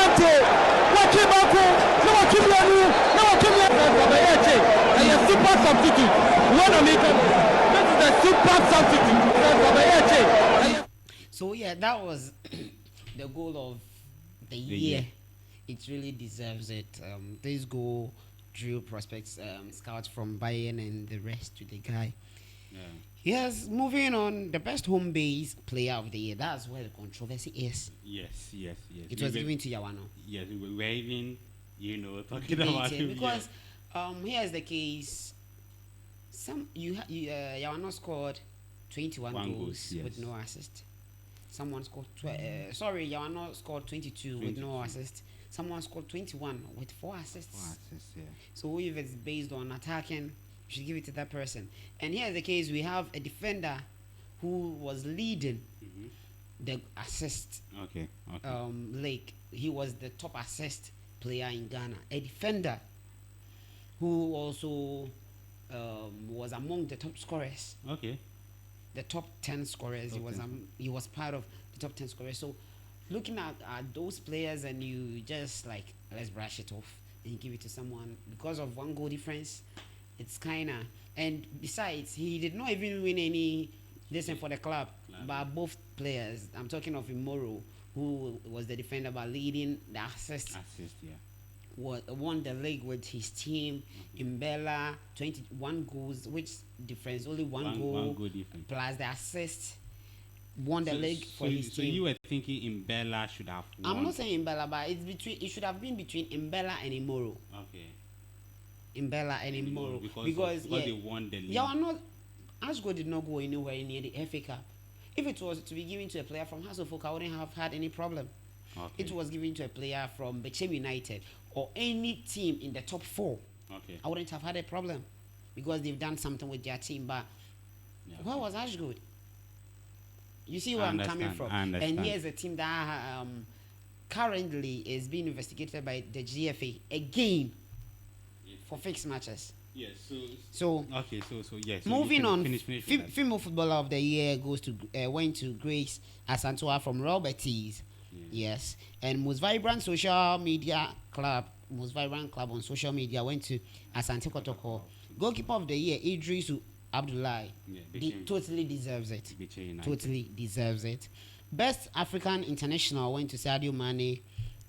Asante. Wakibaku. No Wakimianu. No Wakimianu. And a super substitute. One American. This is a super substitute. So yeah, that was the goal of the year. It really deserves it. This goal drew prospects, scouts from Bayern and the rest to the guy. Yeah. Yes, moving on, the best home base player of the year. That's where the controversy is. Yes. It was given to Yawano. Yes, we were even, talking about him. Because here's the case. Yawano scored 21 goals yes. with no assist. Someone scored Yawano scored 22 with no assist. Someone scored 21 with 4 assists. 4 assists, yeah. So if it's based on attacking, you should give it to that person. And here's the case: we have a defender who was leading the assist. Okay. Like he was the top assist player in Ghana. A defender who also was among the top scorers. Okay. The top 10 scorers. He was part of the top 10 scorers. So looking at those players, and you just like, let's brush it off and give it to someone because of 1 goal difference. It's kinda, and besides, he did not even win any listen for the club. But both players, I'm talking of Imoro, who was the defender but leading the assist, yeah. Won the league with his team. Imbella 21 goals, which difference? Only one goal difference. Plus the assist. Won the league for his team. So you were thinking Imbella should have won? I'm not saying Imbella, but it should have been between Imbella and Imoro. Okay. Imbella and Imoro because they won the league. Yeah, Ashgo did not go anywhere near the FA Cup. If it was to be given to a player from House of Folk, I wouldn't have had any problem. Okay. It was given to a player from Bechem United or any team in the top 4. Okay. I wouldn't have had a problem because they've done something with their team. But where was Ashgood? You see where I'm coming from. And here's a team that currently is being investigated by the GFA again for fixed matches. Yes. So yes. Moving on, finish female footballer of the year went to Grace Asantua from Royal Betis. Yes, and most vibrant club on social media went to Asante Kotoko. Goalkeeper of the year Idrisu Abdullahi. Totally deserves it. Totally deserves it. Best African international went to Sadio Mane.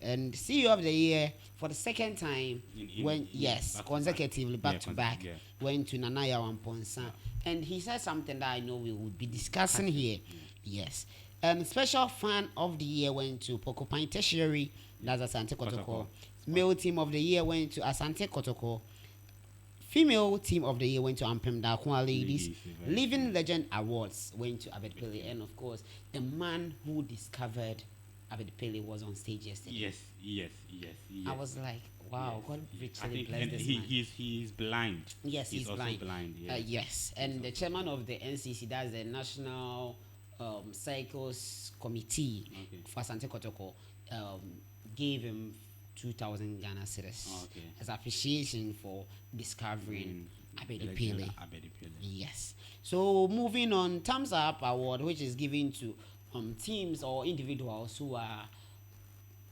And CEO of the year for the second time consecutively back to back went to Nanaya Wamponsa. And he said something that I know we would be discussing here. Yes. Special fan of the year went to Pokopine Tertiary, that's Asante Kotoko. Male team of the year went to Asante Kotoko. Female team of the year went to Ampem Dakwa Ladies. Living Legend Awards went to Abed Pele. And of course, the man who discovered Abed Pele was on stage yesterday. Yes. I was like, wow, God richly bless this man. Man. He's blind. Yes, he's blind. Yes. And the chairman of the NCC, that's the National Cycles Committee for Asante Kotoko, gave him 2,000 Ghana cedis as appreciation for discovering Abedi Pele. Yes. So moving on, Thumbs Up Award, which is given to teams or individuals who are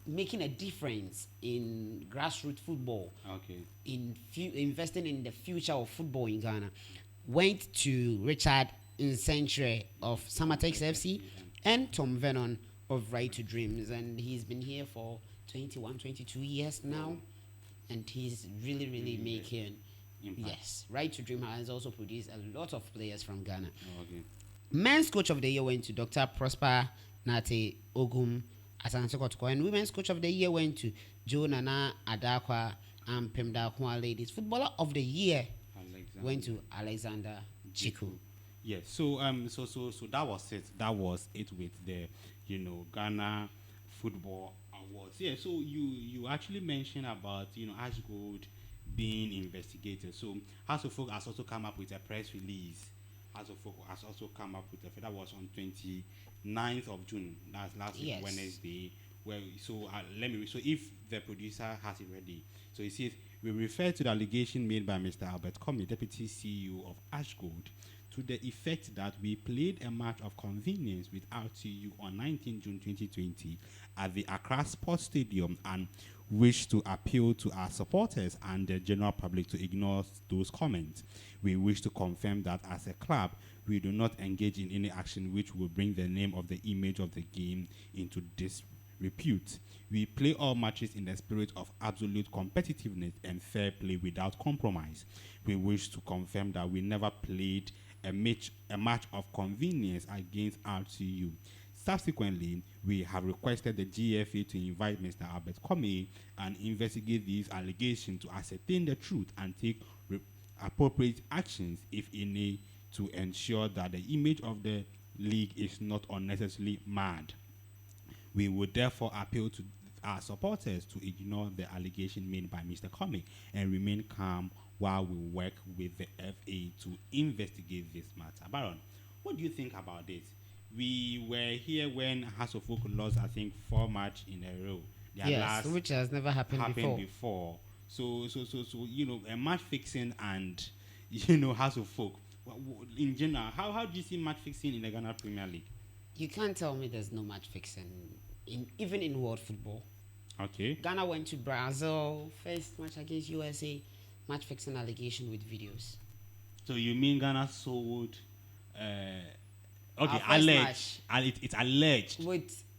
making a difference in grassroots football, investing in the future of football in Ghana, went to Richard Nsentre of Samatex FC and Tom Vernon of Right to Dreams. And he's been here for 21, 22 years now. And he's really making impact. Yes. Right to Dream has also produced a lot of players from Ghana. Men's coach of the year went to Dr. Prosper Nate Ogum Asante Kotoko, and women's coach of the year went to Jo Nana Adakwa and Pemdakwa Ladies. Footballer of the year went to Alexander Chiku. Yes. So that was it. That was it with the Ghana Football Awards. Yeah. So you actually mentioned about Ash Gold being investigated. So House of Folk has also come up with a press release. House of Folk has also come up with that was on 29th of June. That's last week, Wednesday. Well, so so if the producer has it ready. So it says, we refer to the allegation made by Mr. Albert Comey, Deputy CEO of Ash Gold, to the effect that we played a match of convenience with RTU on 19 June 2020 at the Accra Sports Stadium and wish to appeal to our supporters and the general public to ignore those comments. We wish to confirm that as a club, we do not engage in any action which will bring the name of the image of the game into disrepute. We play all matches in the spirit of absolute competitiveness and fair play without compromise. We wish to confirm that we never played a match of convenience against RTU. Subsequently, we have requested the GFA to invite Mr. Albert Comey and investigate these allegations to ascertain the truth and take appropriate actions, if any, to ensure that the image of the league is not unnecessarily marred. We would therefore appeal to our supporters to ignore the allegation made by Mr. Comey and remain calm while we work with the FA to investigate this matter. Baron, what do you think about this? We were here when House of Folk lost, I think, 4 matches in a row. Yes, which has never happened before. So, a match fixing and, House of Folk. In general, how do you see match fixing in the Ghana Premier League? You can't tell me there's no match fixing, even in world football. Okay. Ghana went to Brazil, first match against USA, match fixing allegation with videos. So you mean Ghana sold? Okay, alleged. It's alleged.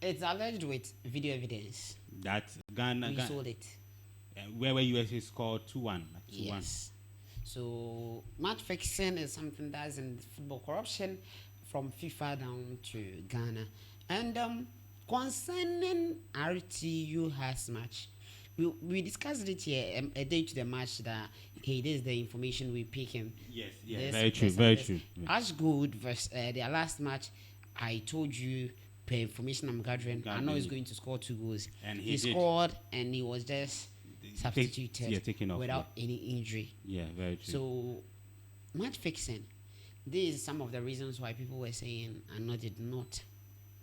It's alleged with video evidence. That Ghana we sold it. Where USA scored 2-1. Yes. So match fixing is something that's in football corruption from FIFA down to Ghana. And concerning RTU has match, we discussed it here a day to the match that this is the information we pick him. Yes, very true. Ash Gold versus their last match, I told you per information I'm gathering, I know he's going to score 2 goals. And he scored and he was just substituted taken off, without any injury. Yeah, very true. So match fixing, this is some of the reasons why people were saying Ano did not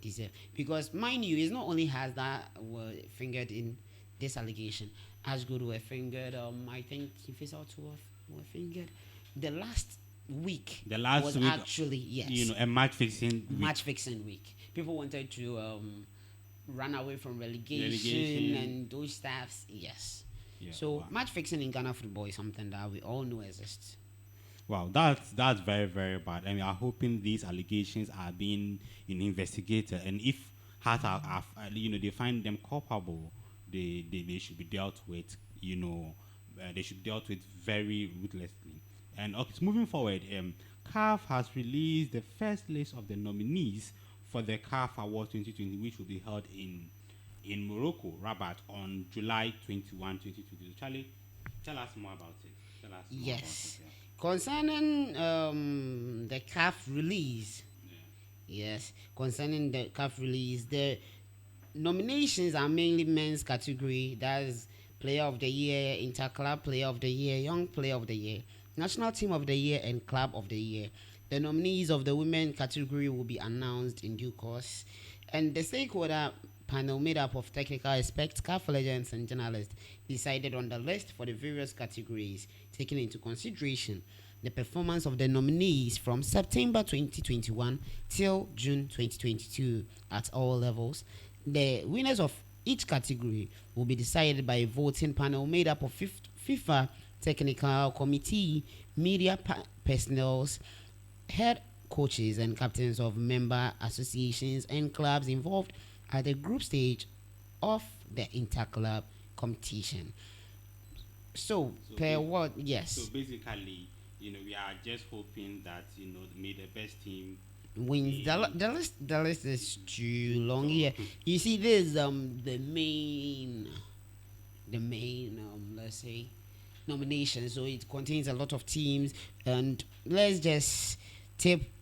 deserve, because mind you, it's not only has that were fingered in this allegation. Ashgood were fingered. I think Kifisa were fingered. The last week was actually, yes, a match fixing week. People wanted to run away from relegation and those stuffs. Yes. Yeah, so match fixing in Ghana football is something that we all know exists. Wow, that's very, very bad. And we are hoping these allegations are being investigated, and if they find them culpable, they should be dealt with. They should be dealt with very ruthlessly. And okay, moving forward, CAF has released the first list of the nominees for the CAF Award 2020, which will be held in Morocco, Rabat, on July 21, 2020. Charlie, tell us more about it. Yes. Concerning the CAF release, concerning the CAF release, the nominations are mainly men's category. That's Player of the Year, Interclub Player of the Year, Young Player of the Year, National Team of the Year, and Club of the Year. The nominees of the women category will be announced in due course. And the stakeholder panel made up of technical experts, CAF legends, and journalists decided on the list for the various categories, taking into consideration the performance of the nominees from September 2021 till June 2022 at all levels. The winners of each category will be decided by a voting panel made up of FIFA technical committee, media personnel, head coaches, and captains of member associations and clubs involved at the group stage of the interclub competition. So basically, we are just hoping that may the best team wins. The list is too long here. You see, there's the main let's say nomination. So it contains a lot of teams, and let's just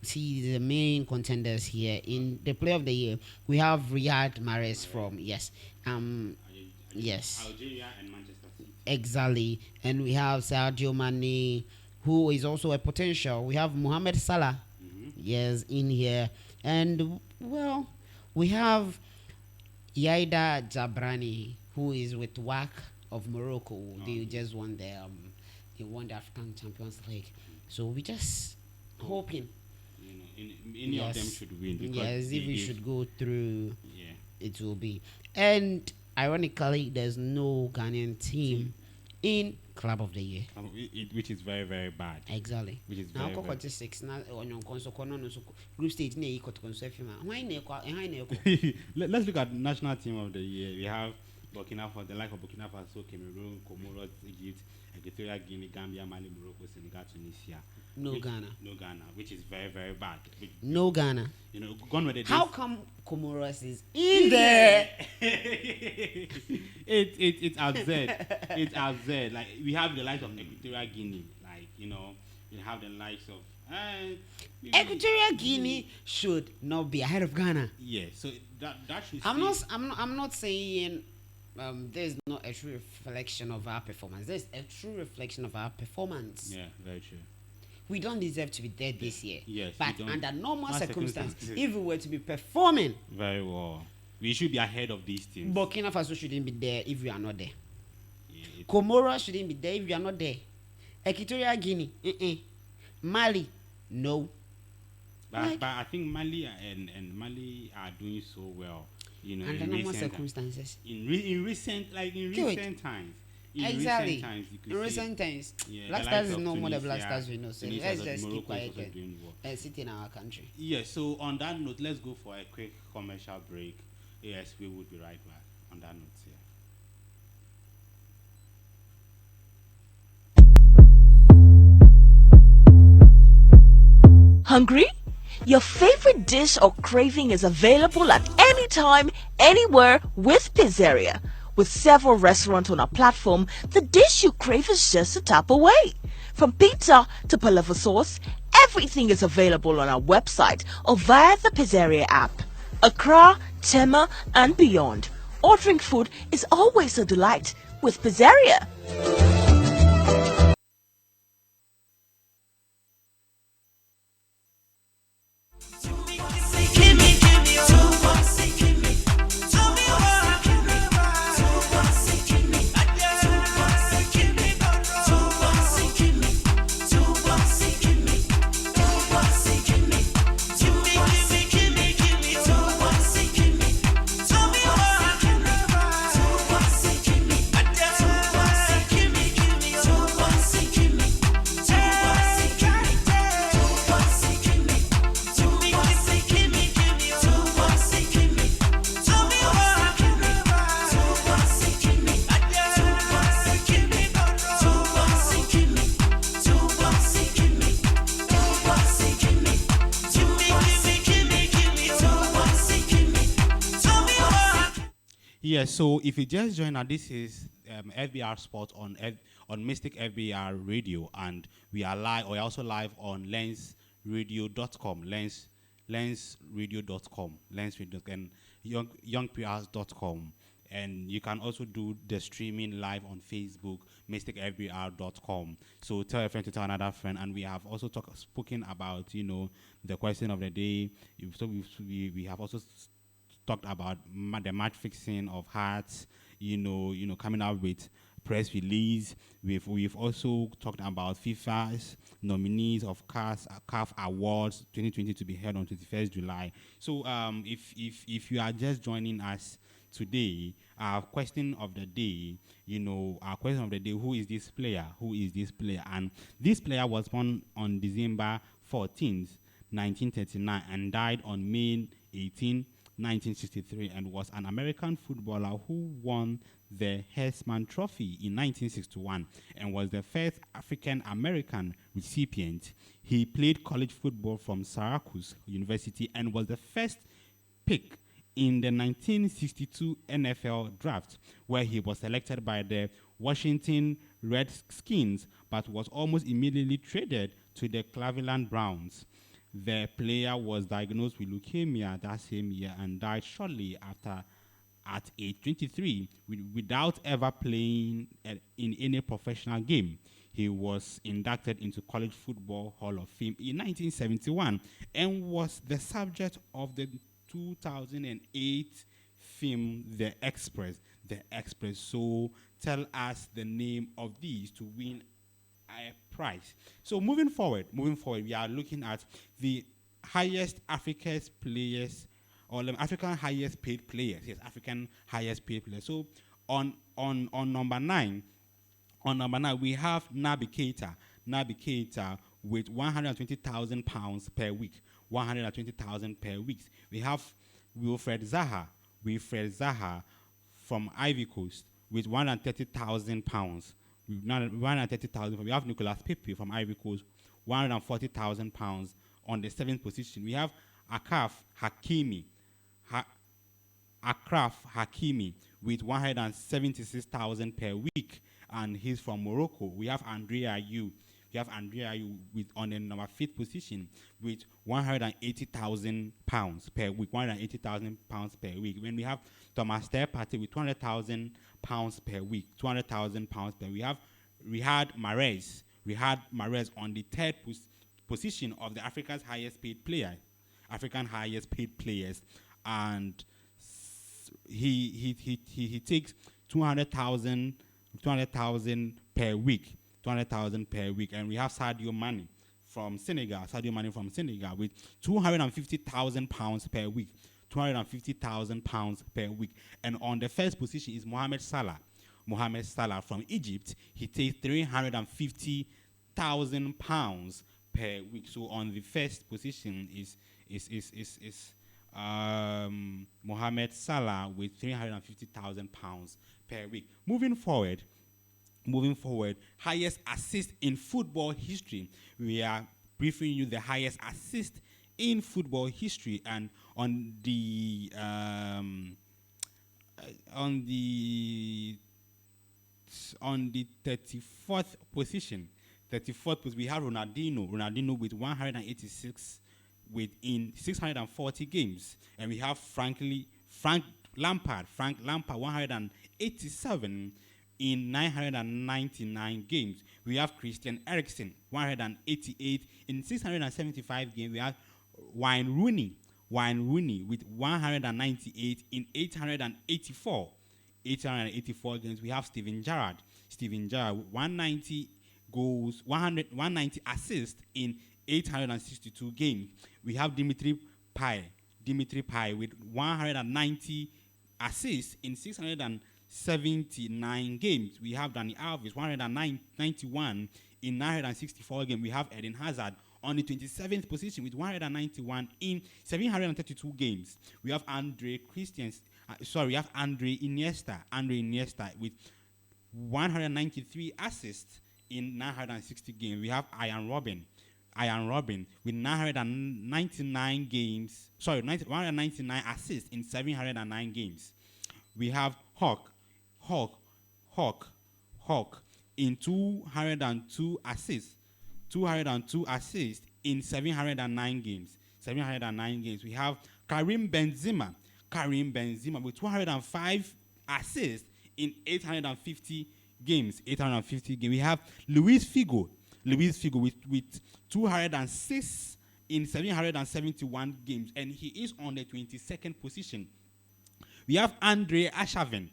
see the main contenders here. In the Player of the Year, we have Riyad Mahrez from Algeria and Manchester City. Exactly, and we have Sadio Mane, who is also a potential. We have Mohamed Salah, in here, and we have Yaida Jabrani, who is with WAC of Morocco. They just won the African Champions League. So we just hoping any of them should win. Because yes, if we should go through, yeah. it will be. And ironically, there's no Ghanaian team in Club of the Year. Which is very, very bad. Exactly. Which is now, very, very... 46 na on your console corner group stage near equal to console. Let's look at national team of the year. We have Burkina Faso, the like of Burkina Faso, Cameroon, Comoros, Egypt, Equatorial Guinea, Gambia, Mali, Morocco, Senegal, Tunisia. No Ghana. No Ghana, which is very, very bad. No Ghana. Gone with the How come Comoros is in there? It's absurd. It's absurd. Like, we have the likes of Equatorial Guinea. Like, we have the likes of Equatorial Guinea should not be ahead of Ghana. Yeah, so that should. I'm not saying there's not a true reflection of our performance. There's a true reflection of our performance. Yeah, very true. We don't deserve to be there this year. Yes, but under normal circumstances, if we were to be performing very well, we should be ahead of these teams. Burkina Faso shouldn't be there if we are not there. Yeah, Comoros shouldn't be there if we are not there. Equatorial Guinea, Mali, no. But I think Mali and Mali are doing so well. Under normal circumstances. In recent times. Exactly. In recent times. Black Stars is no more the Black Stars we know. So let's just keep quiet and sit in our country. Yes, so on that note, let's go for a quick commercial break. Yes, we would be right back on that note. Hungry? Your favorite dish or craving is available at any time, anywhere with Pizzeria. With several restaurants on our platform, the dish you crave is just a tap away. From pizza to palaver sauce, everything is available on our website or via the Pizzeria app. Accra, Tema, and beyond. Ordering food is always a delight with Pizzeria. Yeah, so if you just join us, this is FBR Sports on Mystic FBR Radio, and we are live. We're also live on lensradio.com, lensradio.com, and youngprs.com. And you can also do the streaming live on Facebook, mysticfbr.com. So tell a friend to tell another friend. And we have also spoken about, the question of the day. So we have also talked about the match fixing of Hearts, coming out with press release. We've also talked about FIFA's nominees of CAF Awards 2020 to be held on 21st July. So if you are just joining us today, our question of the day, who is this player? Who is this player? And this player was born on December 14th, 1939 and died on May 18, 1963, and was an American footballer who won the Heisman Trophy in 1961 and was the first African-American recipient. He played college football from Syracuse University and was the first pick in the 1962 NFL draft, where he was selected by the Washington Redskins, but was almost immediately traded to the Cleveland Browns. The player was diagnosed with leukemia that same year and died shortly after at age 23 without ever playing in any professional game. He was inducted into College Football Hall of Fame in 1971 and was the subject of the 2008 film The Express. So tell us the name of these to win a prize. So moving forward, we are looking at the highest Africa's players, or African highest paid players. Yes, African highest paid players. So on number 9, we have Naby Keita. Naby Keita with 120,000 pounds per week. 120,000 per week. We have Wilfred Zaha. Wilfred Zaha from Ivory Coast with 130,000 pounds. 130,000. We have Nicolas Pepe from Ivory Coast, 140,000 pounds on the 7th position. We have Akraf Hakimi. Akraf Hakimi with 176,000 per week, and he's from Morocco. We have Andre Ayew. We have Andre Ayew with on the number 5th position with 180,000 pounds per week. 180,000 pounds per week. When we have Thomas Partey with 200,000 pounds per week. 200,000 pounds per week. We have Riyad Mahrez. Riyad Mahrez on the 3rd position of the Africa's highest paid player. African highest paid players, and he takes 200,000 per week. 200,000 per week. And we have Sadio Mane from Senegal. Sadio Mane from Senegal with 250,000 pounds per week. 250,000 pounds per week. And on the 1st position is Mohamed Salah. Mohamed Salah from Egypt. He takes 350,000 pounds per week. So on the 1st position is Mohamed Salah with 350,000 pounds per week. Moving forward, highest assist in football history. We are briefing you the highest assist in football history, and on the 34th position. We have Ronaldinho with 186 within 640 games, and we have Frank Lampard 187 in 999 games. We have Christian Eriksen 188 in 675 games. We have Wayne Rooney with 198 in 884 games. We have Steven Gerrard 190 goals, 190 assists in 862 games. We have Dimitri Payet with 190 assists in 679 games. We have Dani Alves 191 in 964 games. We have Eden Hazard on the 27th position with 191 in 732 games. We have Andre Iniesta with 193 assists in 960 games. We have Ian Robben with 199 assists in 709 games. We have Hawk in 202 assists in 709 games. We have Karim Benzema with 205 assists in 850 games. We have Luis Figo with 206 in 771 games, and he is on the 22nd position. We have Andre Arshavin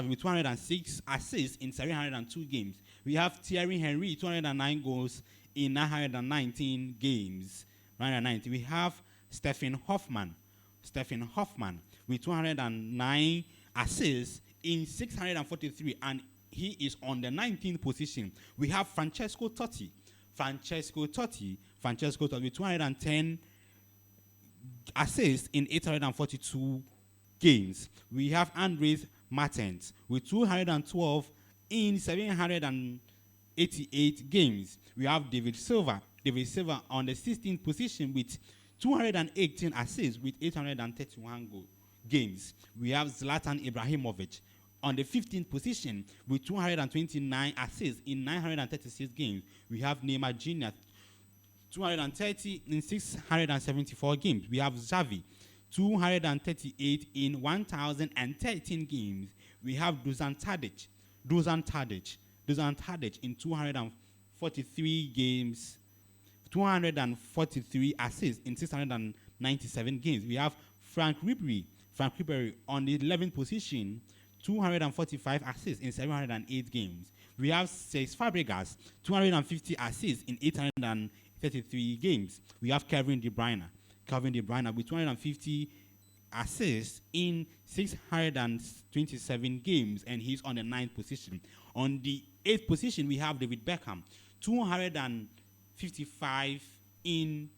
with 206 assists in 702 games. We have Thierry Henry, 209 goals in 919 games. We have Stephen Hoffman with 209 assists in 643, and he is on the 19th position. We have Francesco Totti with 210 assists in 842 games. We have Andres Martens with 212 in 788 games. We have David Silva on the 16th position with 218 assists with 831 games. We have Zlatan Ibrahimovic on the 15th position with 229 assists in 936 games. We have Neymar Jr. 230 in 674 games. We have Xavi 238 in 1,013 games. We have Dusan Tadic in 243 games, 243 assists in 697 games. We have Frank Ribery on the 11th position, 245 assists in 708 games. We have Cesc Fabregas, 250 assists in 33 games. We have Kevin De Bruyne with 250 assists in 627 games, and he's on the 9th position. On the 8th position, we have David Beckham, 255 in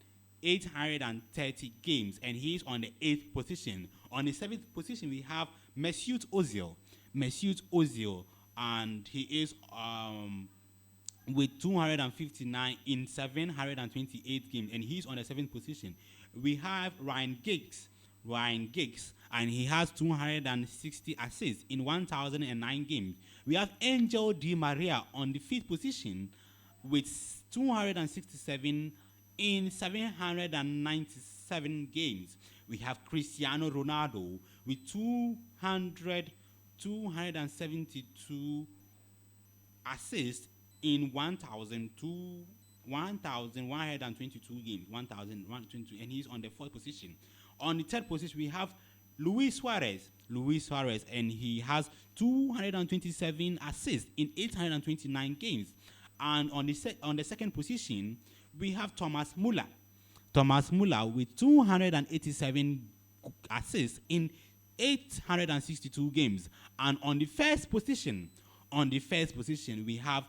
830 games, and he's on the 8th position. On the 7th position, we have Mesut Ozil, and he is with 259 in 728 games, and he's on the 7th position. We have Ryan Giggs, and he has 260 assists in 1,009 games. We have Angel Di Maria on the 5th position with 267 in 797 games. We have Cristiano Ronaldo with 272 assists in 1,122 games, 1,122, and he's on the 4th position. On the 3rd position, we have Luis Suarez, and he has 227 assists in 829 games. And on the 2nd position, we have Thomas Muller with 287 assists in 862 games. And on the first position, we have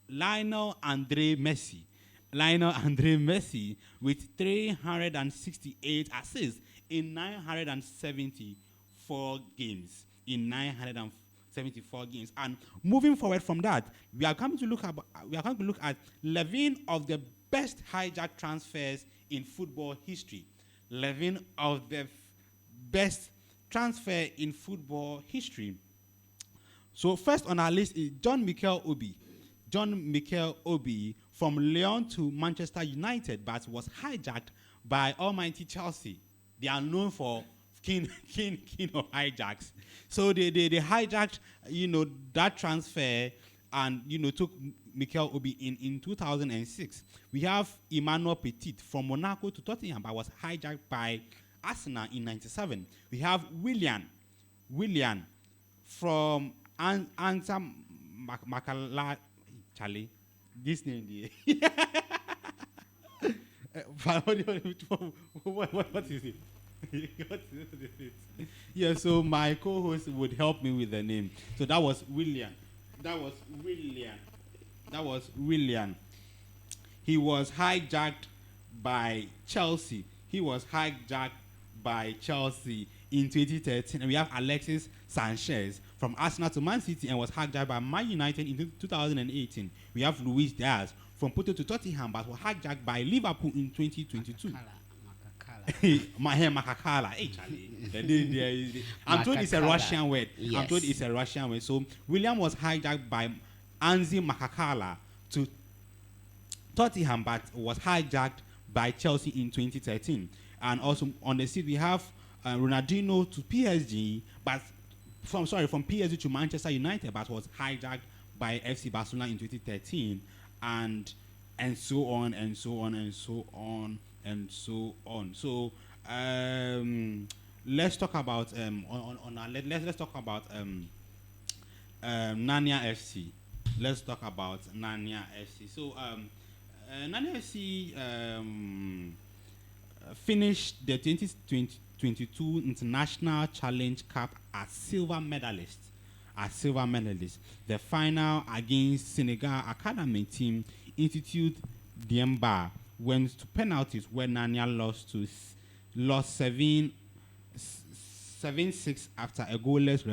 Lionel Andre Messi with 368 assists in 974 games. And moving forward from that, we are going to look at 11 of the best hijack transfers in football history. 11 of the best transfer in football history. So first on our list is John Mikel Obi from Lyon to Manchester United, but was hijacked by almighty Chelsea. They are known for king of hijacks. So they hijacked, that transfer and, took Mikel Obi in 2006. We have Emmanuel Petit from Monaco to Tottenham, but was hijacked by Arsenal in 97. We have Willian from Ansa Makala. Charlie, this name. What is it? Yeah, so my co-host would help me with the name. So that was Willian. He was hijacked by Chelsea. In 2013. And we have Alexis Sanchez from Arsenal to Man City and was hijacked by Man United in 2018. We have Luis Diaz from Porto to Tottenham, but was hijacked by Liverpool in 2022. Makakala. Hey, Charlie. I'm told it's a Russian word. Yes. So William was hijacked by Anzi Makakala to Tottenham, but was hijacked by Chelsea in 2013. And also on the seat we have Ronaldinho to PSG, but from PSG to Manchester United, but was hijacked by FC Barcelona in 2013, and so on. So let's talk about let's talk about Nanya FC. Let's talk about Nanya FC. So Nanya FC finished the 2022 International Challenge Cup as silver medalist. The final against Senegal Academy team Institute Diemba went to penalties where Nanya lost 7-6 after a goalless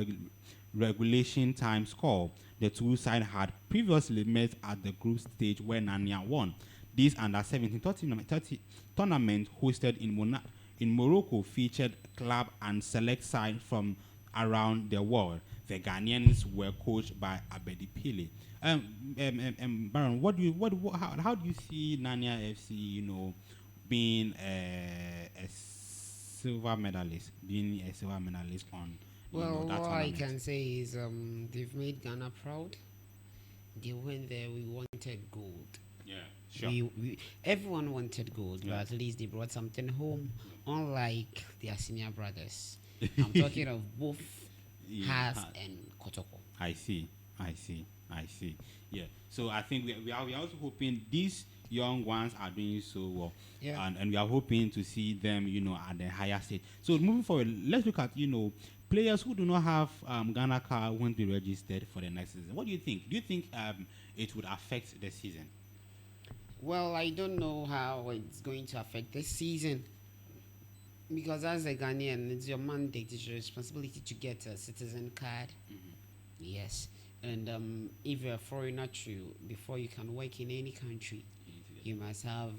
regulation time score. The two sides had previously met at the group stage where Nanya won. This under-17 tournament hosted in Morocco featured club and select sides from around the world. The Ghanaians were coached by Abedi Pele. Baron, how do you see Nanya FC, being a silver medalist, on? Well, what I can say is they've made Ghana proud. They went there. We wanted gold. Yeah, sure. Everyone wanted gold, but at least they brought something home, unlike their senior brothers. I'm talking of both Haas and Kotoko. I see. I see. Yeah. So I think we are also hoping these young ones are doing so well. Yeah. And we are hoping to see them, at the higher stage. So moving forward, let's look at, players who do not have Ghana card won't be registered for the next season. What do you think? Do you think it would affect the season? Well, I don't know how it's going to affect this season. Because as a Ghanaian, it's your mandate, it's your responsibility to get a citizen card. Yes. And if you're a foreigner too, before you can work in any country, you must have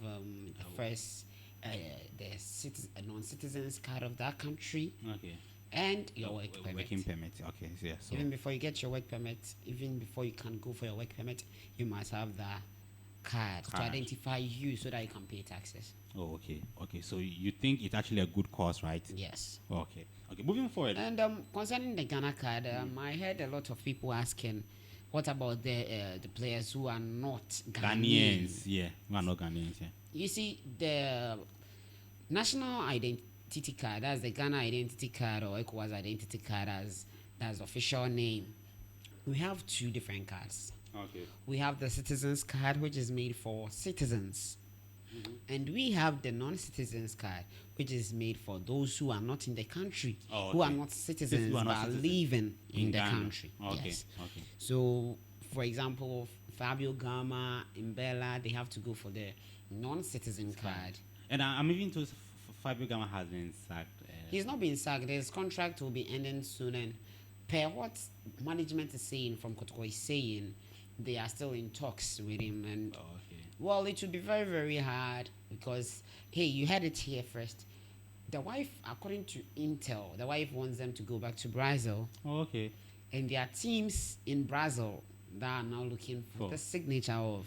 first the non-citizens card of that country. Okay. And your work permit. Working permit. Okay. Yeah. So even before you get your work permit, even before you can go for your work permit, you must have that card to identify you so that you can pay taxes. Oh, okay. So you think it's actually a good cause, right? Yes. Okay. Moving forward. And concerning the Ghana card, I heard a lot of people asking, what about the players who are not Ghanaians? Yeah, who are not Ghanaians. Yeah. You see, the national identity card, that's the Ghana identity card or ECOWAS identity card, that's official name. We have two different cards. Okay. We have the citizens card, which is made for citizens. And we have the non-citizens card, which is made for those who are not in the country, who are not citizens, but are living in the country. Okay. Yes. So, for example, Fabio Gama, Mbella, they have to go for the non-citizen card. And I'm even told Fabio Gama has been sacked. He's not been sacked. His contract will be ending soon. And per what management is saying from Kotoko is saying, they are still in talks with him. And well, it will be very, very hard because, hey, you had it here first. The wife, according to Intel, the wife wants them to go back to Brazil. Okay. And there are teams in Brazil that are now looking for the signature of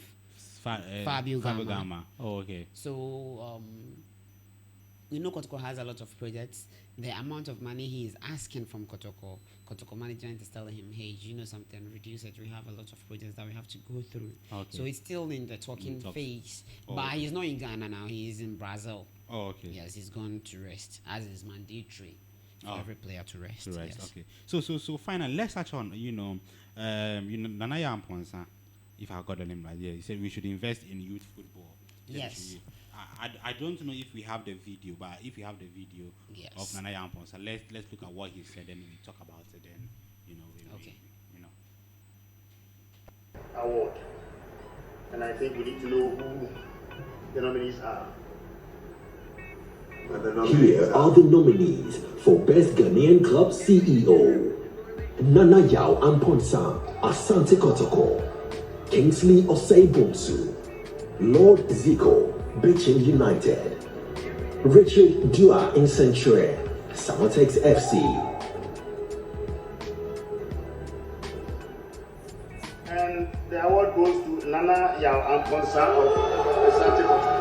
Fabio Gama. Oh, okay. So, we know Kotoko has a lot of projects. The amount of money he is asking from Kotoko management is telling him, hey, you know something, reduce it. We have a lot of projects that we have to go through. Okay. So it's still in the talking phase. But he's not in Ghana now. He is in Brazil. Oh, okay. Yes, he's gone to rest, as is mandatory for every player to rest. Yes. Okay. So finally, let's touch on, Nanaya Amponsa, if I got the name right. Yeah, he said we should invest in youth football. Yes. I don't know if we have the video, but if we have the video of Nanaya Amponsa, let's look at what he said, and we talk about it. Then, okay. Award, and I think we need to know who the nominees are. Here are the nominees for Best Ghanaian Club CEO: Nana Yao Amponsa, Asante Kotoko; Kingsley Osei-Bonsu; Lord Zico, Bichin United; Richard Dua Incenture, Samatex FC; and the award goes to Nana Yao Amponsa of Asante Kotoko.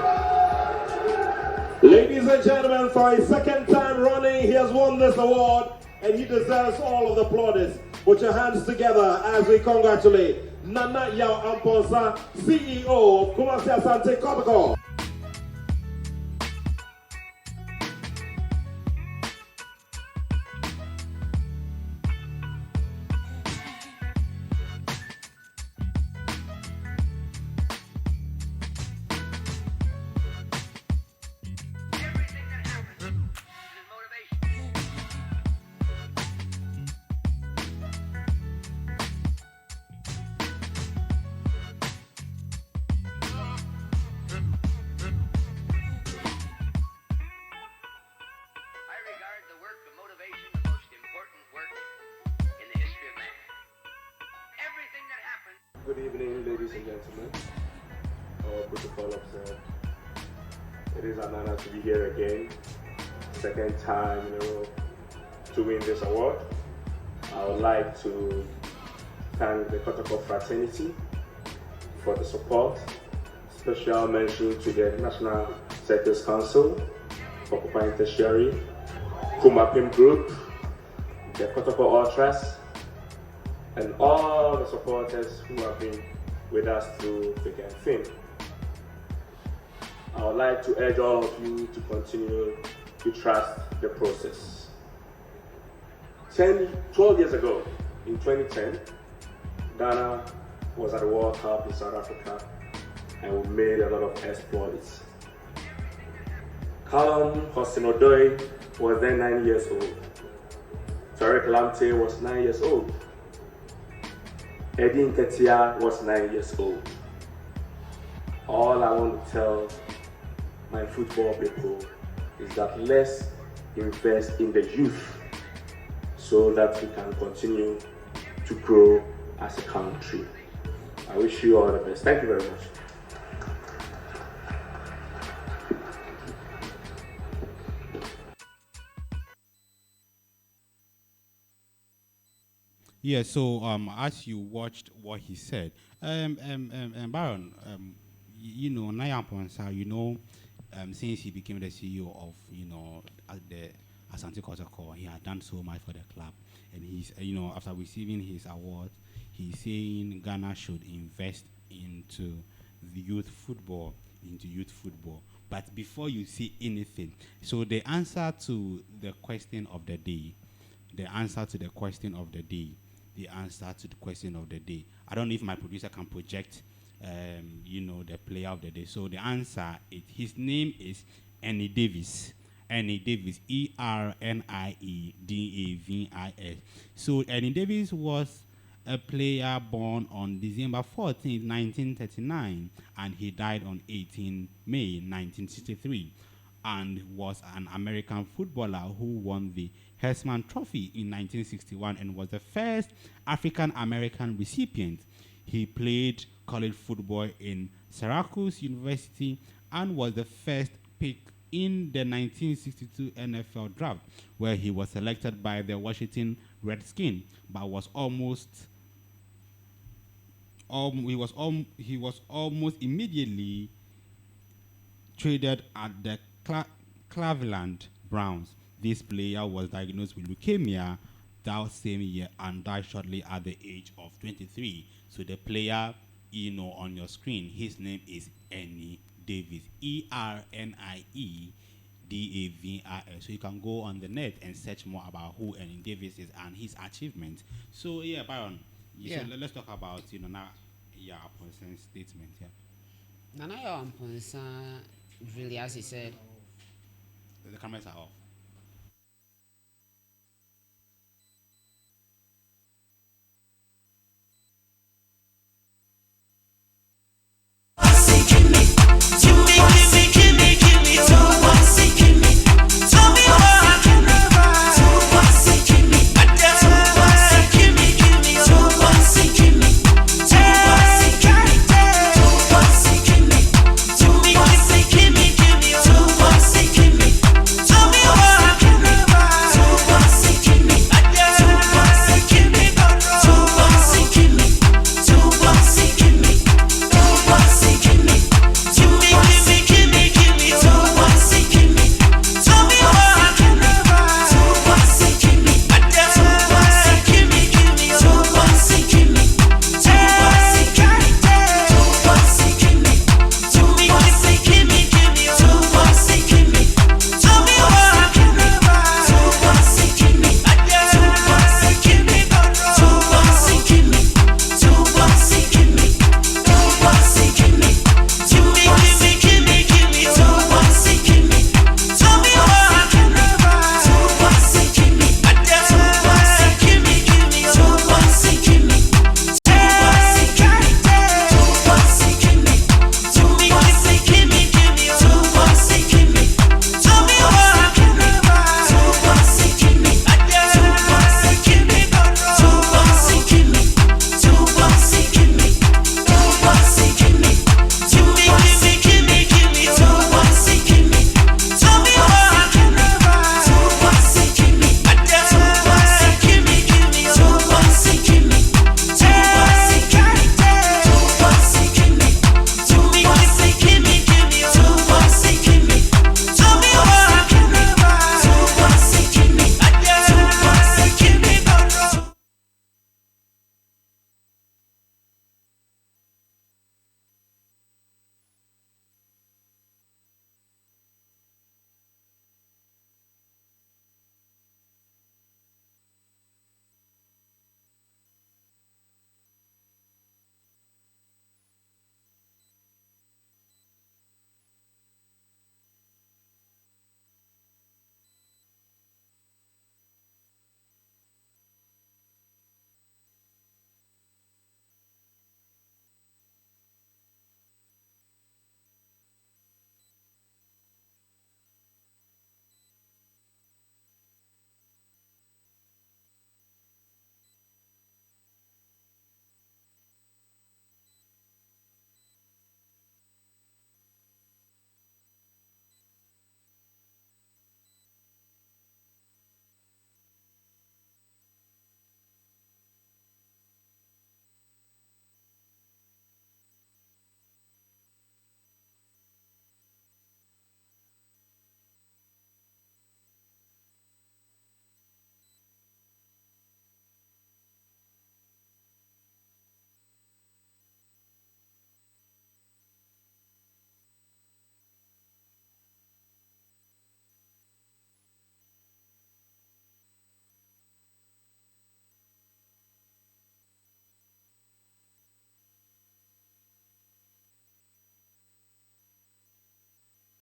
Ladies and gentlemen, for a second time running, he has won this award and he deserves all of the plaudits. Put your hands together as we congratulate Nana Yao Amponsa, CEO of Kumasi Asante Kotoko. Good evening, ladies and gentlemen. Our protocol officer. It is an honor to be here again. Second time in a row to win this award. I would like to thank the Kotoko fraternity for the support. Special mention to the National Circus Council, Occupying Tertiary, Kumapim Group, the Kotoko Ultras, and all the supporters who have been with us through thick and thin. I would like to urge all of you to continue to trust the process. 12 years ago, in 2010, Ghana was at the World Cup in South Africa, and we made a lot of exploits. Callum Hudson-Odoi was then 9 years old. Tariq Lamptey was 9 years old. Eddie Nketiah was 9 years old. All I want to tell my football people is that let's invest in the youth so that we can continue to grow as a country. I wish you all the best. Thank you very much. Yeah, so as you watched what he said, Baron, you know, Naya Ponsa, you know, since he became the CEO of, you know, the Asante Kotoko, he had done so much for the club. And he's, you know, after receiving his award, he's saying Ghana should invest into the youth football, But before you see anything, so the answer to the question of the day, I don't know if my producer can project, you know, the player of the day. So the answer is, his name is Ernie Davis. Ernie Davis, Erniedavis. So Ernie Davis was a player born on December 14, 1939, and he died on 18 May 1963, and was an American footballer who won the Heisman Trophy in 1961 and was the first African-American recipient. He played college football in Syracuse University and was the first pick in the 1962 NFL draft, where he was selected by the Washington Redskins, but was almost immediately traded at the Cleveland Browns. This player was diagnosed with leukemia that same year and died shortly at the age of 23. So the player, you know, on your screen, his name is Ernie Davis, Erniedavis. So you can go on the net and search more about who Ernie Davis is and his achievements. So yeah, Byron, so let's talk about, you know, now Ponsa's statement here. Nana Ponsa, really, as he said, the cameras are off.